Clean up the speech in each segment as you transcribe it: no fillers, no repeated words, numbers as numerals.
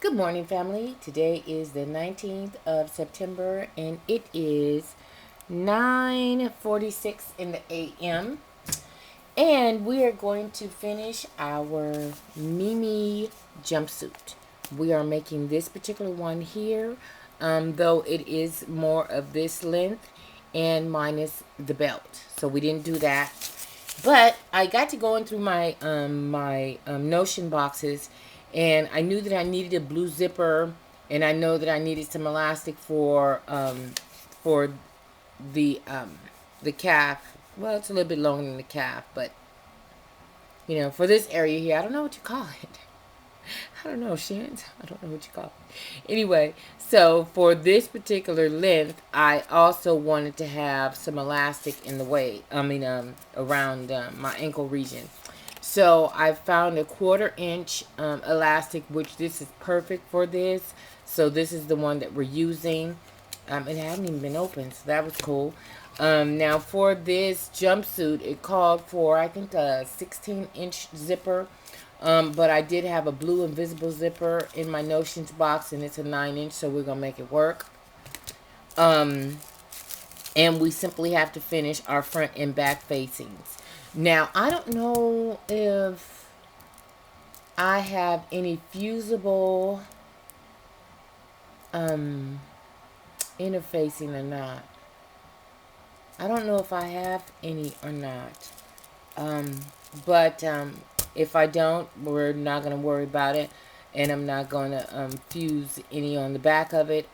Good morning, family. Today is the 19th of September, and it is 9:46 in the a.m. And we are going to finish our Mimi jumpsuit. We are making this particular one here, though it is more of this length and minus the belt. So we didn't do that. But I got to going through my Notion boxes, and I knew that I needed a blue zipper, and I know that I needed some elastic for the calf. Well, it's a little bit longer than the calf, but for this area here, I don't know what you call it. I don't know, Shans. I don't know what you call it. Anyway, so for this particular length, I also wanted to have some elastic in the way. Around my ankle region. So I found a 1/4 inch elastic, which this is perfect for this. So this is the one that we're using. It hadn't even been opened, so that was cool. Now for this jumpsuit, it called for, I think, a 16-inch zipper. But I did have a blue invisible zipper in my Notions box, and it's a 9-inch, so we're going to make it work. And we simply have to finish our front and back facings. Now, I don't know if I have any fusible interfacing or not. I don't know if I have any or not. But if I don't, we're not going to worry about it. And I'm not going to fuse any on the back of it.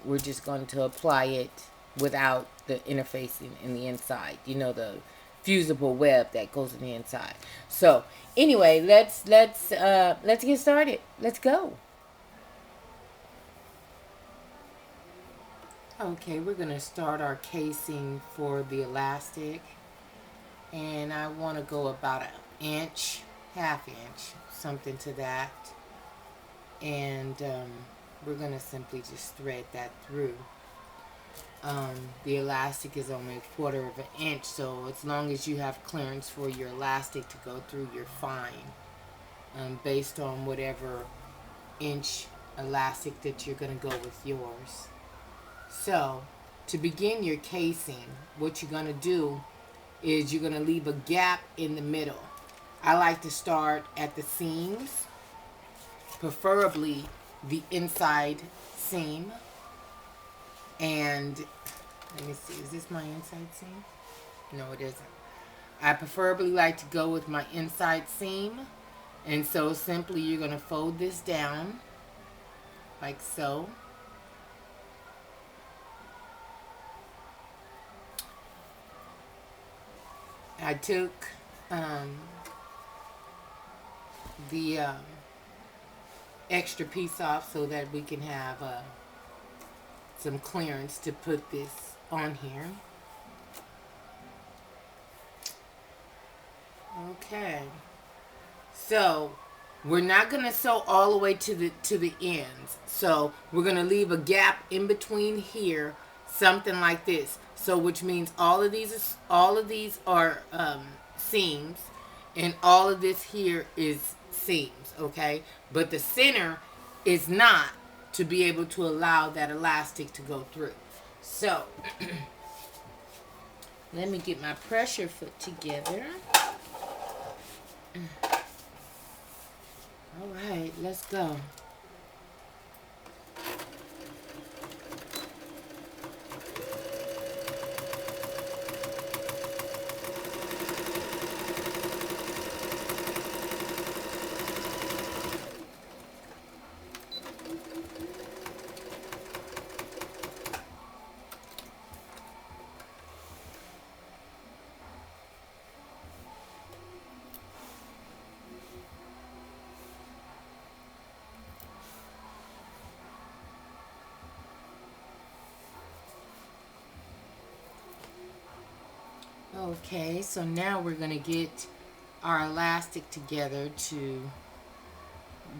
We're just going to apply it without the interfacing in the inside. The fusible web that goes in the inside. So anyway, let's get started. Let's go. Okay, we're going to start our casing for the elastic. And I want to go about an inch, half inch, something to that. And we're going to simply just thread that through. The elastic is only 1/4 inch, so as long as you have clearance for your elastic to go through, you're fine. Based on whatever inch elastic that you're going to go with yours. So, to begin your casing, what you're going to do is you're going to leave a gap in the middle. I like to start at the seams, preferably the inside seam. And let me see, is this my inside seam? No, it isn't. I preferably like to go with my inside seam. And so simply you're going to fold this down like so. I took the extra piece off so that we can have some clearance to put this on here. Okay, so we're not going to sew all the way to the ends, so we're going to leave a gap in between here, something like this. So which means all of these are seams, and all of this here is seams, okay? But the center is not, to be able to allow that elastic to go through. So let me get my pressure foot together. All right, let's go. Okay, so now we're going to get our elastic together to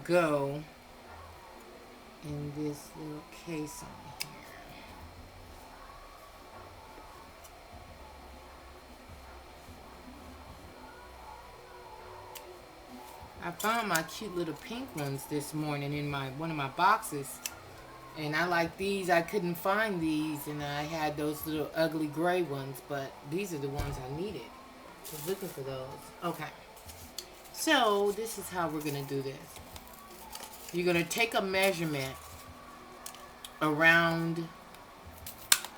go in this little casing here. I found my cute little pink ones this morning in one of my boxes. And I like these. I couldn't find these, and I had those little ugly gray ones, but these are the ones I needed. I was looking for those. Okay. So this is how we're going to do this. You're going to take a measurement around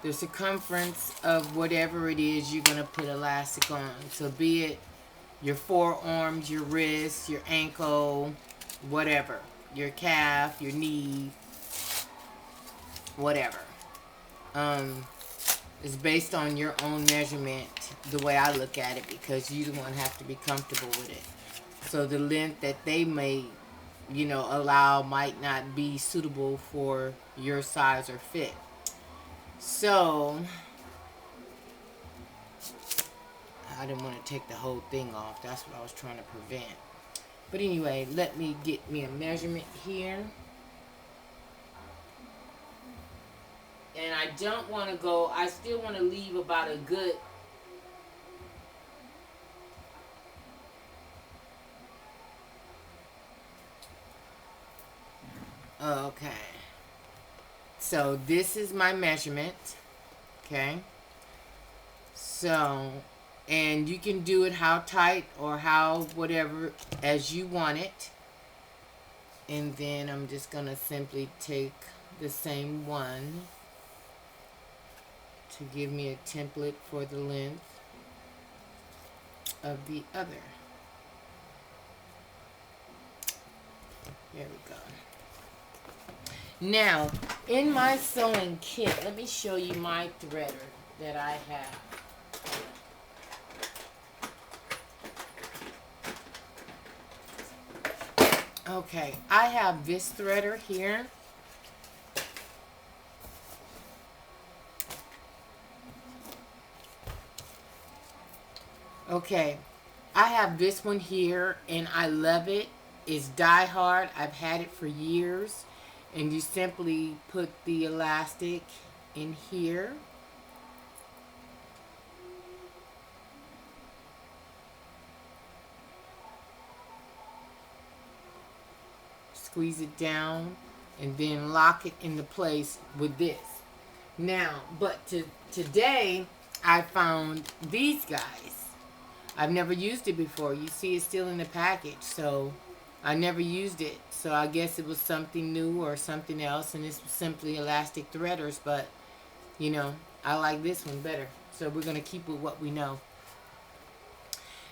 the circumference of whatever it is you're going to put elastic on. So be it your forearms, your wrists, your ankle, whatever. Your calf, your knee, whatever. It's based on your own measurement, the way I look at it, because you the one have to be comfortable with it. So the length that they may, allow might not be suitable for your size or fit. So I didn't want to take the whole thing off. That's what I was trying to prevent. But anyway, let me get me a measurement here. And I don't want to go, I still want to leave about a good, okay. So this is my measurement, okay? So, and you can do it how tight or how whatever as you want it. And then I'm just going to simply take the same one to give me a template for the length of the other. There we go. Now, in my sewing kit, let me show you my threader that I have. Okay, I have this threader here. Okay, I have this one here, and I love it. It's Die Hard. I've had it for years. And you simply put the elastic in here. Squeeze it down, and then lock it into place with this. Now, but today, I found these guys. I've never used it before. You see it's still in the package, so I never used it. So I guess it was something new or something else, and it's simply elastic threaders, but, I like this one better. So we're going to keep with what we know.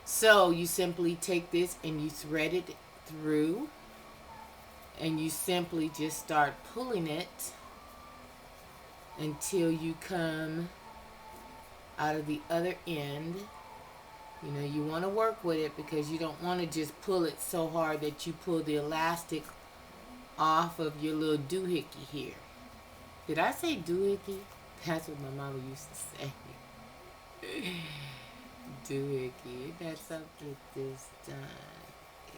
So you simply take this and you thread it through, and you simply just start pulling it until you come out of the other end. You want to work with it because you don't want to just pull it so hard that you pull the elastic off of your little doohickey here. Did I say doohickey? That's what my mama used to say. Doohickey. That's something this done.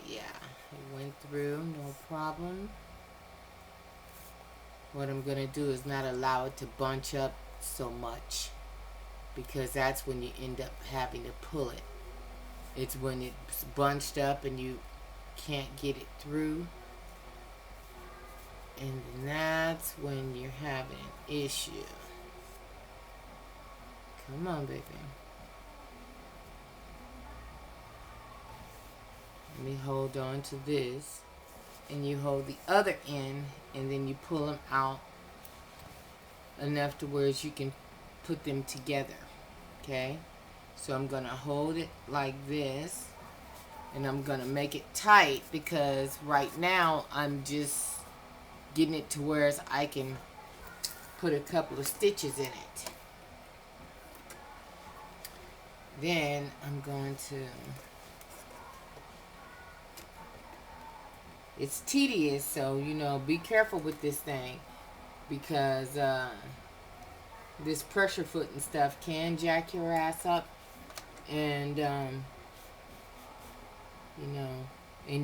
Yeah, it went through, no problem. What I'm going to do is not allow it to bunch up so much, because that's when you end up having to pull it. It's when it's bunched up and you can't get it through. And that's when you're having an issue. Come on, baby. Let me hold on to this. And you hold the other end, and then you pull them out enough to where you can put them together. Okay? So I'm going to hold it like this, and I'm going to make it tight because right now I'm just getting it to where I can put a couple of stitches in it. Then I'm going to, it's tedious, so be careful with this thing, because this pressure foot and stuff can jack your ass up. And and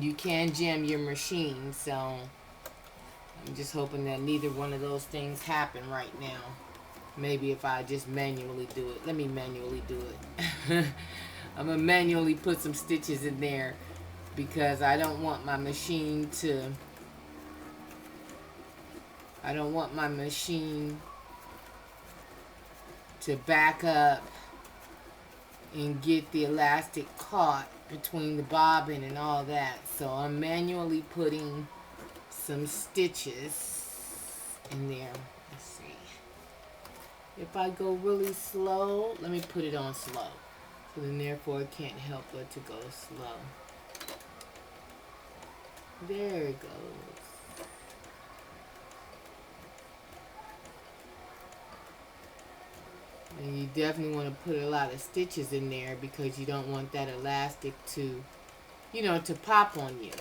you can jam your machine, so I'm just hoping that neither one of those things happen right now. Maybe if I just manually do it. Let me manually do it. I'm gonna manually put some stitches in there because I don't want my machine to back up and get the elastic caught between the bobbin and all that. So I'm manually putting some stitches in there. Let's see. If I go really slow, let me put it on slow. So then therefore it can't help but to go slow. There it goes. And you definitely want to put a lot of stitches in there because you don't want that elastic to, to pop on you.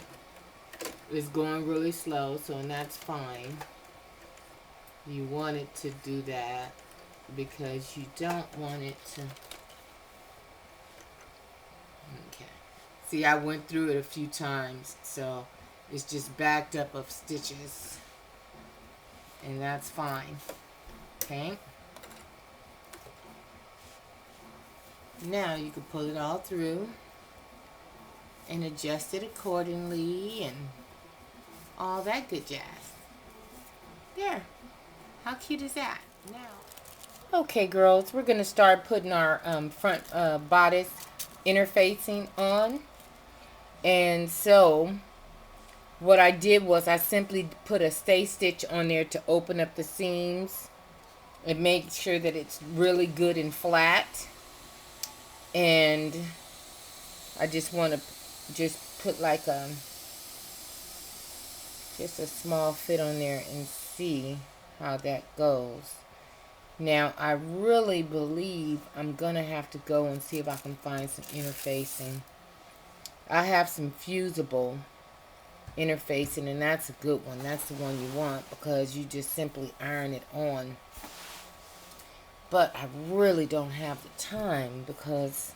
It's going really slow, so and that's fine. You want it to do that because you don't want it to. Okay. See, I went through it a few times, so it's just backed up of stitches. And that's fine. Okay. Now you can pull it all through and adjust it accordingly and all that good jazz. There. How cute is that? Now. Okay, girls, we're going to start putting our front bodice interfacing on. And so what I did was I simply put a stay stitch on there to open up the seams and make sure that it's really good and flat. And I just want to put like just a small fit on there and see how that goes. Now I really believe I'm gonna have to go and see if I can find some interfacing. I have some fusible interfacing, and that's a good one. That's the one you want because you just simply iron it on. But I really don't have the time because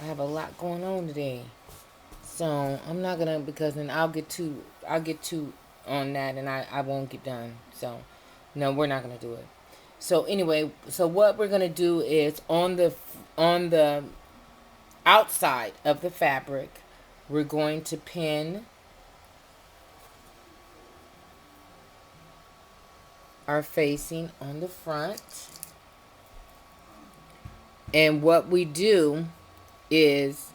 I have a lot going on today. So I'm not gonna, because then I'll get too on that and I won't get done. So no, we're not gonna do it. So anyway, so what we're gonna do is on the outside of the fabric, we're going to pin our facing on the front. And what we do is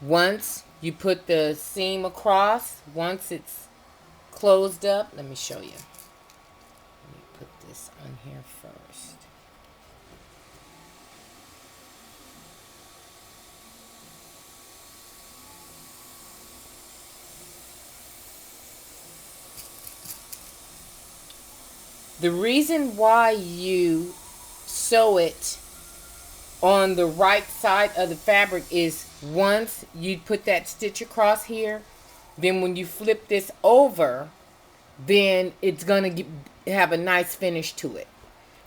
once you put the seam across, once it's closed up, let me show you. Let me put this on here first. The reason why you sew it on the right side of the fabric is once you put that stitch across here, then when you flip this over, then it's going to have a nice finish to it.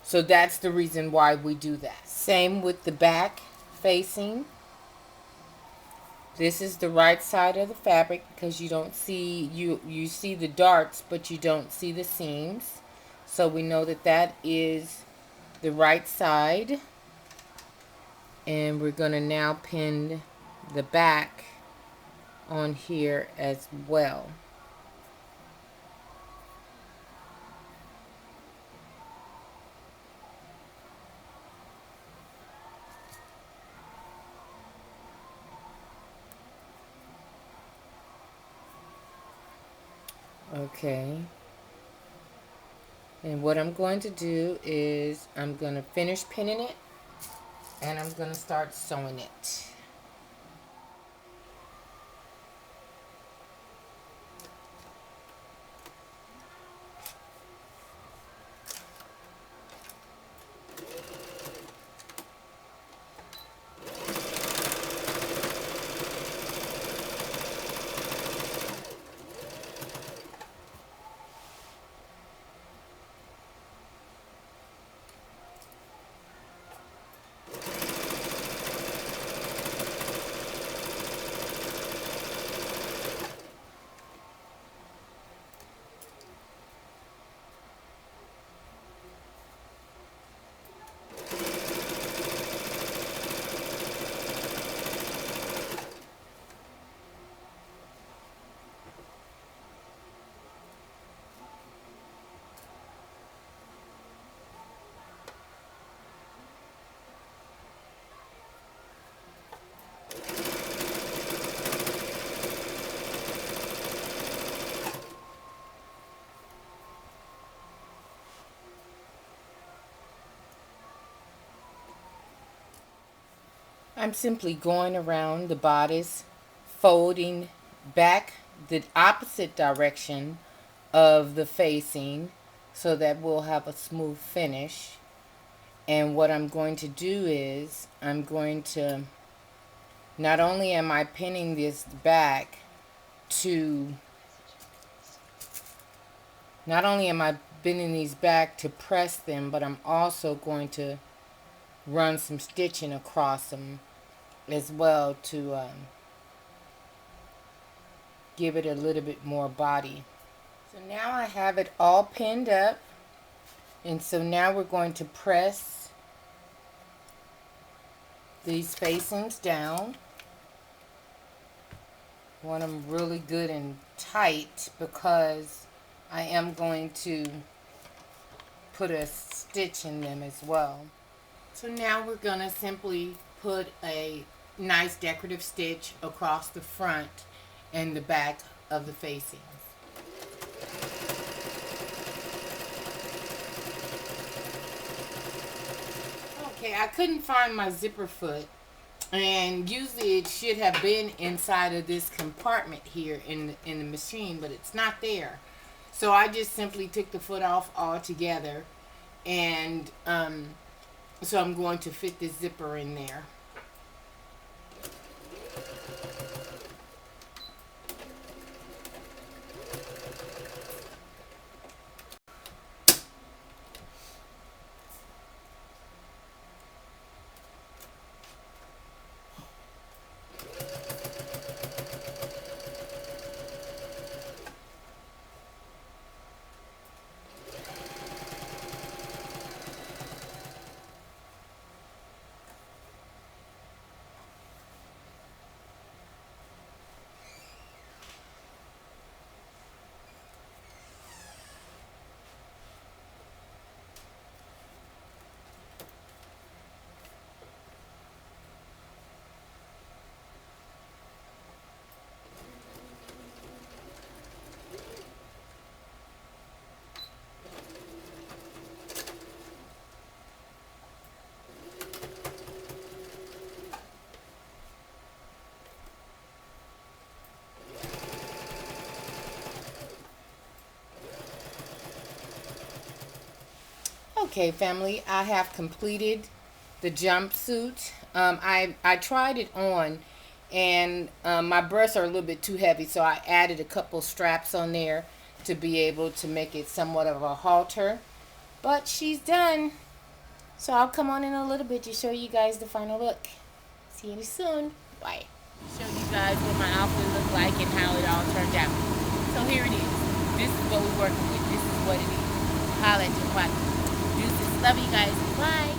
So that's the reason why we do that. Same with the back facing. This is the right side of the fabric because you don't see, you see the darts, but you don't see the seams. So we know that that is the right side. And we're going to now pin the back on here as well. Okay. And what I'm going to do is I'm going to finish pinning it and I'm going to start sewing it. I'm simply going around the bodice, folding back the opposite direction of the facing so that we'll have a smooth finish. And what I'm going to do is I'm going to, not only am I pinning this back to, not only am I bending these back to press them, but I'm also going to run some stitching across them as well to give it a little bit more body. So now I have it all pinned up, and so now we're going to press these facings down. Want them really good and tight because I am going to put a stitch in them as well. So now we're going to simply put a nice decorative stitch across the front and the back of the facings. Okay, I couldn't find my zipper foot, and usually it should have been inside of this compartment here in the machine, but it's not there. So I just simply took the foot off altogether, and so I'm going to fit this zipper in there. Okay, family, I have completed the jumpsuit. I tried it on, and my breasts are a little bit too heavy, so I added a couple straps on there to be able to make it somewhat of a halter. But she's done. So I'll come on in a little bit to show you guys the final look. See you soon. Bye. Show you guys what my outfit looked like and how it all turned out. So here it is. This is what we're working with. This is what it is. Holla at your partner. Deuces. Love you guys. Bye.